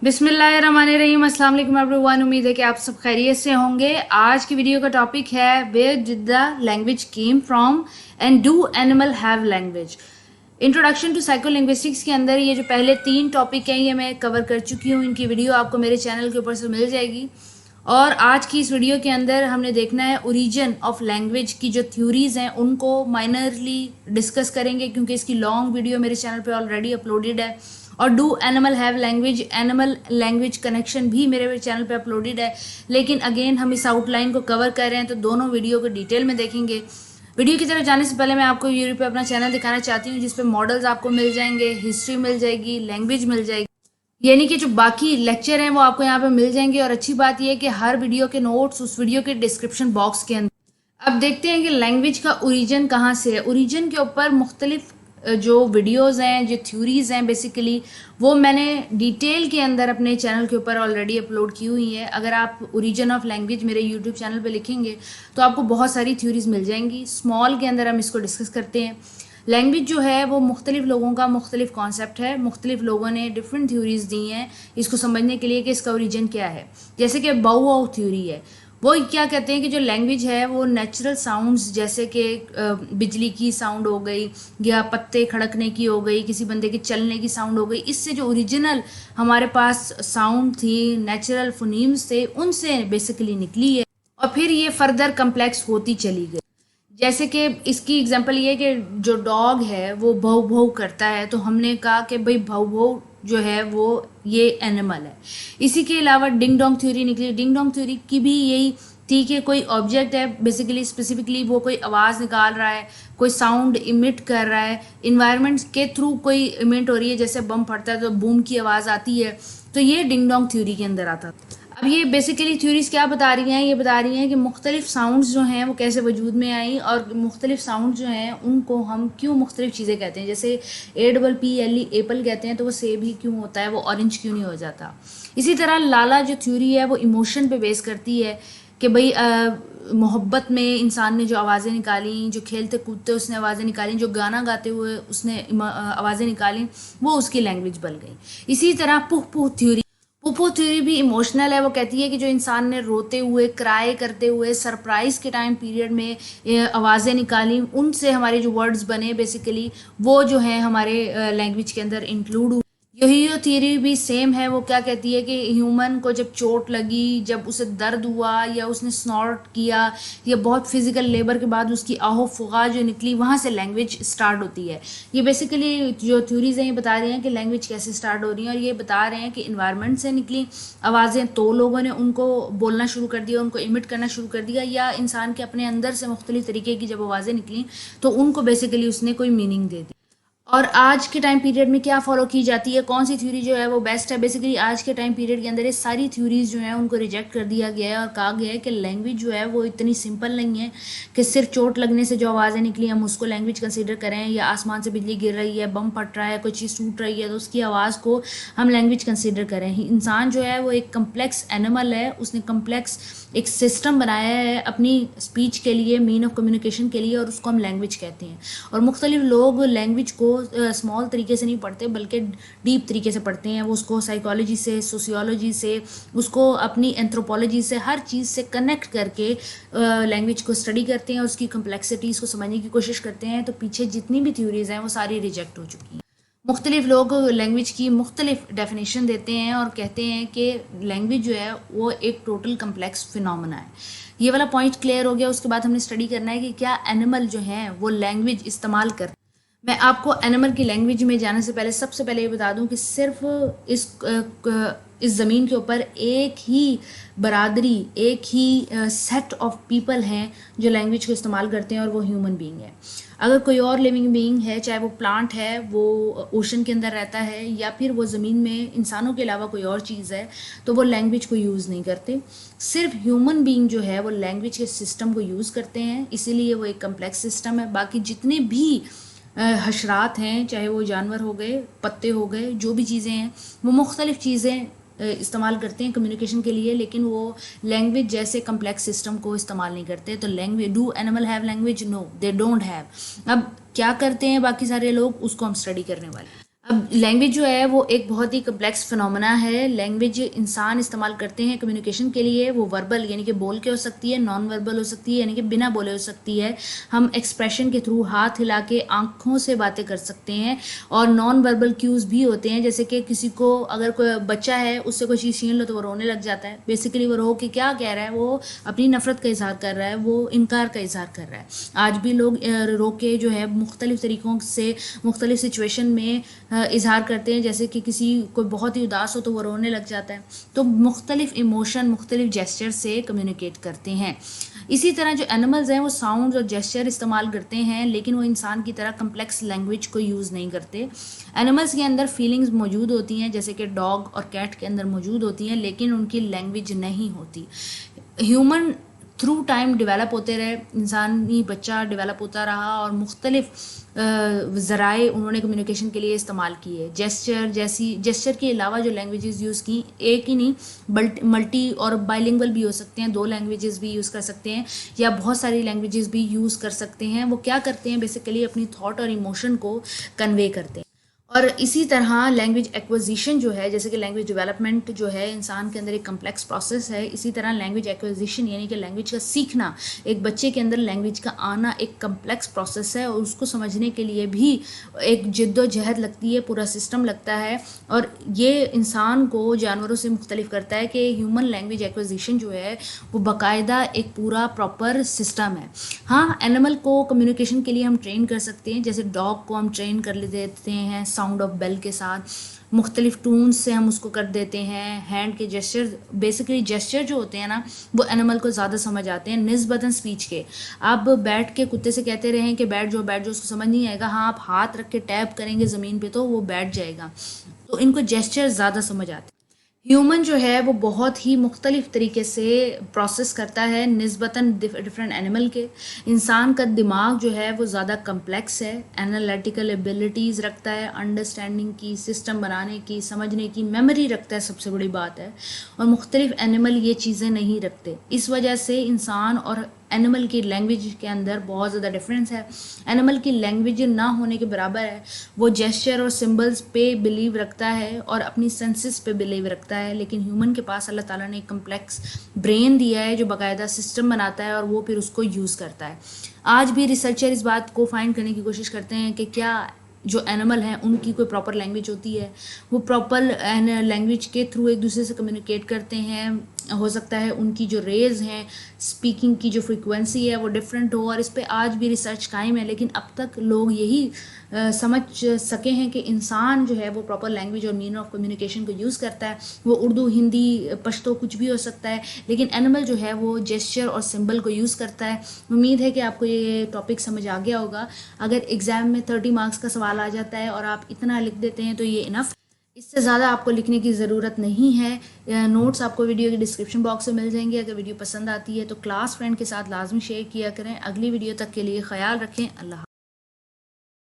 बिस्मिल्लाहिर्रहमानिर्रहीम, अस्सलाम वालेकुम एवरीवन। उम्मीद है कि आप सब खैरियत से होंगे। आज की वीडियो का टॉपिक है where did the language came from and do animal have language. Introduction to psycholinguistics के अंदर ये जो पहले 3 टॉपिक हैं ये मैं कवर कर चुकी हूँ। इनकी वीडियो आपको मेरे चैनल के ऊपर से मिल जाएगी। और आज की इस वीडियो के अंदर हमने देखना है ओरिजिन ऑफ लैंग्वेज की जो थ्योरीज हैं उनको माइनरली डिस्कस करेंगे, क्योंकि इसकी लॉन्ग वीडियो मेरे चैनल पे ऑलरेडी अपलोडेड है। और do animal have language, animal language connection भी मेरे चैनल पे अपलोडेड है। लेकिन अगेन हम इस आउटलाइन को कवर कर रहे हैं तो दोनों वीडियो को डिटेल में देखेंगे। वीडियो की तरफ जाने से पहले मैं आपको यूट्यूब पे अपना चैनल दिखाना चाहती हूँ जिसपे मॉडल्स आपको मिल जाएंगे, हिस्ट्री मिल जाएगी, लैंग्वेज मिल जाएगी, यानी कि जो बाकी लेक्चर हैं वो आपको यहाँ पे मिल जाएंगे। और अच्छी बात यह है कि हर वीडियो के नोट्स उस वीडियो के डिस्क्रिप्शन बॉक्स के अंदर। अब देखते हैं कि लैंग्वेज का ओरिजिन कहाँ से है। ओरिजिन के ऊपर मुख्तलिफ जो वीडियोज़ हैं, जो थ्योरीज़ हैं बेसिकली, वो मैंने डिटेल के अंदर अपने चैनल के ऊपर ऑलरेडी अपलोड की हुई है। अगर आप ओरिजिन ऑफ लैंग्वेज मेरे यूट्यूब चैनल पे लिखेंगे तो आपको बहुत सारी थ्योरीज़ मिल जाएंगी। स्मॉल के अंदर हम इसको डिस्कस करते हैं। लैंग्वेज जो है वो मुख्तलिफ लोगों का मुख्तलिफ कॉन्सेप्ट है। मुख्तलिफ लोगों ने डिफरेंट थ्योरीज़ दी हैं इसको समझने के लिए कि इसका ओरिजिन क्या है। जैसे कि बाउ वाउ थ्योरी है, वो क्या कहते हैं कि जो लैंग्वेज है वो नेचुरल साउंड्स, जैसे कि बिजली की साउंड हो गई या पत्ते खड़कने की हो गई, किसी बंदे के चलने की साउंड हो गई, इससे जो ओरिजिनल हमारे पास साउंड थी, नेचुरल फोनीम्स थे, उनसे बेसिकली निकली है और फिर ये फर्दर कम्प्लेक्स होती चली गई। जैसे कि इसकी एग्जांपल ये है कि जो डॉग है वो भौ भौ करता है, तो हमने कहा कि भाई भौ भौ जो है वो ये एनिमल है। इसी के अलावा डिंग डोंग थ्योरी निकली। डिंग डोंग थ्योरी की भी यही थी कि कोई ऑब्जेक्ट है, बेसिकली स्पेसिफिकली वो कोई आवाज़ निकाल रहा है, कोई साउंड इमिट कर रहा है, इन्वायरमेंट के थ्रू कोई इमिट हो रही है, जैसे बम फटता है तो बूम की आवाज़ आती है, तो ये डिंग डोंग थ्योरी के अंदर आता था। अब ये बेसिकली थ्योरीज क्या बता रही हैं, ये बता रही हैं कि मुख्तलिफ साउंड्स जो हैं वो कैसे वजूद में आई और मुख्तलिफ साउंड जो हैं उनको हम क्यों मुख्तलिफ चीज़ें कहते हैं। जैसे APPLE एप्पल कहते हैं तो वो सेब ही क्यों होता है, वो ऑरेंज क्यों नहीं हो जाता। इसी तरह लाला जो थ्योरी है वो इमोशन पे बेस करती है कि भाई मोहब्बत में इंसान ने जो आवाज़ें निकाली, जो खेलते कूदते उसने आवाज़ें निकाली, जो गाना गाते हुए उसने आवाज़ें निकाली, वो उसकी लैंग्वेज बन गई। इसी तरह पुह पुह थ्योरी, पुपो थ्योरी भी इमोशनल है। वो कहती है कि जो इंसान ने रोते हुए, क्राई करते हुए, सरप्राइज के टाइम पीरियड में आवाज़ें निकाली, उनसे हमारे जो वर्ड्स बने बेसिकली वो जो है हमारे लैंग्वेज के अंदर इंक्लूड। यही थ्योरी भी सेम है। वो क्या कहती है कि ह्यूमन को जब चोट लगी, जब उसे दर्द हुआ या उसने स्नॉर्ट किया या बहुत फिजिकल लेबर के बाद उसकी आहो फुगा जो निकली, वहाँ से लैंग्वेज स्टार्ट होती है। ये बेसिकली जो थ्योरीज हैं ये बता रही हैं कि लैंग्वेज कैसे स्टार्ट हो रही है, और ये बता रहे हैं कि इन्वायरमेंट से निकली आवाज़ें तो लोगों ने उनको बोलना शुरू कर दिया, उनको इमिट करना शुरू कर दिया, या इंसान के अपने अंदर से मुख्तलिफ तरीके की जब आवाज़ें निकली तो उनको बेसिकली उसने कोई मीनिंग दे दी। और आज के टाइम पीरियड में क्या फॉलो की जाती है, कौन सी थ्योरी जो है वो बेस्ट है। बेसिकली आज के टाइम पीरियड के अंदर ये सारी थ्योरीज जो हैं उनको रिजेक्ट कर दिया गया है और कहा गया है कि लैंग्वेज जो है वो इतनी सिंपल नहीं है कि सिर्फ चोट लगने से जो आवाज़ें निकली हम उसको लैंग्वेज कंसीडर करें, या आसमान से बिजली गिर रही है, बम फट रहा है, कोई चीज़ टूट रही है तो उसकी आवाज़ को हम लैंग्वेज कंसीडर करें। इंसान जो है वो एक कम्प्लेक्स एनिमल है, उसने कम्प्लेक्स एक सिस्टम बनाया है अपनी स्पीच के लिए, मीन ऑफ कम्युनिकेशन के लिए, और उसको हम लैंग्वेज कहते हैं। और मुख्तलिफ लोग लैंग्वेज को स्मॉल तरीके से नहीं पढ़ते बल्कि डीप तरीके से पढ़ते हैं। वो उसको साइकोलॉजी से, सोशियोलॉजी से, उसको अपनी एंथ्रोपोलॉजी से, हर चीज़ से कनेक्ट करके लैंग्वेज को स्टडी करते हैं और उसकी कम्प्लेक्सिटीज़ को समझने की कोशिश करते हैं। तो पीछे जितनी भी थ्योरीज हैं वो सारी रिजेक्ट हो चुकी हैं। मुख्तलिफ लोग लैंग्वेज की मुख्तलिफ डेफिनेशन देते हैं और कहते हैं कि लैंग्वेज जो है वो एक टोटल कम्प्लेक्स फिनोमेना है। ये वाला पॉइंट क्लियर हो गया। उसके बाद हमने स्टडी करना है कि क्या एनिमल जो हैं वो लैंग्वेज इस्तेमाल करते हैं। मैं आपको एनिमल की लैंग्वेज में जाने से पहले सबसे पहले ये बता दूं कि सिर्फ इस ज़मीन के ऊपर एक ही बरादरी, एक ही सेट ऑफ पीपल हैं जो लैंग्वेज को इस्तेमाल करते हैं और वो ह्यूमन बीइंग है। अगर कोई और लिविंग बीइंग है, चाहे वो प्लांट है, वो ओशन के अंदर रहता है, या फिर वो ज़मीन में इंसानों के अलावा कोई और चीज़ है, तो वो लैंग्वेज को यूज़ नहीं करते। सिर्फ ह्यूमन बीइंग जो है वो लैंग्वेज के सिस्टम को यूज़ करते हैं, इसीलिए वो एक कम्प्लेक्स सिस्टम है। बाकी जितने भी हशरात हैं, चाहे वो जानवर हो गए, पत्ते हो गए, जो भी चीज़ें हैं, वो मुख्तलिफ चीज़ें इस्तेमाल करते हैं कम्युनिकेशन के लिए, लेकिन वो लैंग्वेज जैसे कम्प्लेक्स सिस्टम को इस्तेमाल नहीं करते। तो language, do animal have language? No, they don't have. अब क्या करते हैं बाकी सारे लोग, उसको हम स्टडी करने वाले हैं। अब लैंग्वेज जो है वो एक बहुत ही कम्प्लेक्स फिनोमेना है। लैंग्वेज इंसान इस्तेमाल करते हैं कम्युनिकेशन के लिए। वो वर्बल यानी कि बोल के हो सकती है, नॉन वर्बल हो सकती है यानी कि बिना बोले हो सकती है। हम एक्सप्रेशन के थ्रू, हाथ हिला के, आंखों से बातें कर सकते हैं। और नॉन वर्बल क्यूज़ भी होते हैं, जैसे कि किसी को, अगर कोई बच्चा है उससे कोई चीज़ छीन लो तो वो रोने लग जाता है। बेसिकली वो रो के क्या कह रहा है, वो अपनी नफरत का इजहार कर रहा है, वो इनकार का इजहार कर रहा है। आज भी लोग रो के जो है मुख्तलिफ तरीक़ों से मुख्तलिफ सिचुएशन में इजहार करते हैं। जैसे कि किसी कोई बहुत ही उदास हो तो वो रोने लग जाता है। तो मुख्तलिफ इमोशन मुख्तलिफ जेस्चर से कम्युनिकेट करते हैं। इसी तरह जो एनिमल्स हैं वो साउंड और जेस्चर इस्तेमाल करते हैं, लेकिन वो इंसान की तरह कम्प्लेक्स लैंग्वेज को यूज़ नहीं करते। एनिमल्स के अंदर फीलिंग्स मौजूद होती हैं, जैसे कि डॉग और कैट के अंदर मौजूद होती हैं, लेकिन उनकी लैंग्वेज नहीं होती। ह्यूमन थ्रू टाइम डेवलप होते रहे, इंसानी बच्चा डेवलप होता रहा और मुख्तलिफ ज़राए उन्होंने कम्युनिकेशन के लिए इस्तेमाल किए। जेस्चर के अलावा जो लैंग्वेजेस यूज़ की, एक ही नहीं मल्टी और बाइलिंगुअल भी हो सकते हैं, 2 लैंग्वेजेस भी यूज़ कर सकते हैं या बहुत सारी लैंग्वेजेस भी यूज़ कर सकते हैं। वो क्या करते हैं, बेसिकली अपनी थॉट और इमोशन को कन्वे करते हैं। और इसी तरह लैंग्वेज एक्विजिशन जो है, जैसे कि लैंग्वेज डेवलपमेंट जो है इंसान के अंदर एक कम्प्लेक्स प्रोसेस है, इसी तरह लैंग्वेज एक्विजिशन यानी कि लैंग्वेज का सीखना, एक बच्चे के अंदर लैंग्वेज का आना एक कम्प्लेक्स प्रोसेस है और उसको समझने के लिए भी एक जिद्दोजहद लगती है, पूरा सिस्टम लगता है। और ये इंसान को जानवरों से मुख्तलिफ करता है कि ह्यूमन लैंग्वेज एक्विजिशन जो है वो बाकायदा एक पूरा प्रॉपर सिस्टम है। हाँ, एनिमल को कम्युनिकेशन के लिए हम ट्रेन कर सकते हैं, जैसे डॉग को हम ट्रेन कर देते हैं साउंड ऑफ बेल के साथ, मुख्तलिफ टून्स से हम उसको कर देते हैं। हैंड के जेस्चर, बेसिकली जेस्चर जो होते हैं ना, वो एनिमल को ज़्यादा समझ आते हैं निस्बतन स्पीच के। आप बैठ के कुत्ते से कहते रहें कि बैठ जाओ, उसको समझ नहीं आएगा। हाँ, आप हाथ रख के टैप करेंगे ज़मीन पे तो वो बैठ जाएगा। तो इनको जेस्चर ज़्यादा समझ आते हैं। ह्यूमन जो है वो बहुत ही मुख्तलिफ तरीके से प्रोसेस करता है निस्बतन डिफरेंट एनिमल के। इंसान का दिमाग जो है वो ज़्यादा कम्प्लेक्स है, एनालिटिकल एबिलिटीज़ रखता है, अंडरस्टैंडिंग की, सिस्टम बनाने की, समझने की मेमोरी रखता है, सबसे बड़ी बात है। और मुख्तलिफ एनिमल ये चीज़ें नहीं रखते। इस वजह से इंसान और एनिमल की लैंग्वेज के अंदर बहुत ज़्यादा डिफरेंस है। एनिमल की लैंग्वेज ना होने के बराबर है। वो जेस्चर और सिंबल्स पे बिलीव रखता है और अपनी सेंसेस पे बिलीव रखता है, लेकिन ह्यूमन के पास अल्लाह ताला ने एक कम्प्लेक्स ब्रेन दिया है जो बाकायदा सिस्टम बनाता है और वो फिर उसको यूज़ करता है। आज भी रिसर्चर इस बात को फाइंड करने की कोशिश करते हैं कि क्या जो एनिमल हैं उनकी कोई प्रॉपर लैंग्वेज होती है, वो प्रॉपर लैंग्वेज के थ्रू एक दूसरे से कम्युनिकेट करते हैं। हो सकता है उनकी जो रेज हैं, स्पीकिंग की जो फ्रीक्वेंसी है वो डिफरेंट हो, और इस पे आज भी रिसर्च कायम है। लेकिन अब तक लोग यही समझ सके हैं कि इंसान जो है वो प्रॉपर लैंग्वेज और मीन ऑफ कम्युनिकेशन को यूज़ करता है। वो उर्दू, हिंदी, पश्तो कुछ भी हो सकता है, लेकिन एनिमल जो है वो जेस्चर और सिंबल को यूज़ करता है। उम्मीद है कि आपको ये टॉपिक समझ आ गया होगा। अगर एग्ज़ाम में 30 मार्क्स का सवाल आ जाता है और आप इतना लिख देते हैं तो ये इनफ, इससे ज़्यादा आपको लिखने की ज़रूरत नहीं है। नोट्स आपको वीडियो के डिस्क्रिप्शन बॉक्स में मिल जाएंगे। अगर वीडियो पसंद आती है तो क्लास फ्रेंड के साथ लाजमी शेयर किया करें। अगली वीडियो तक के लिए ख्याल रखें। अल्लाह।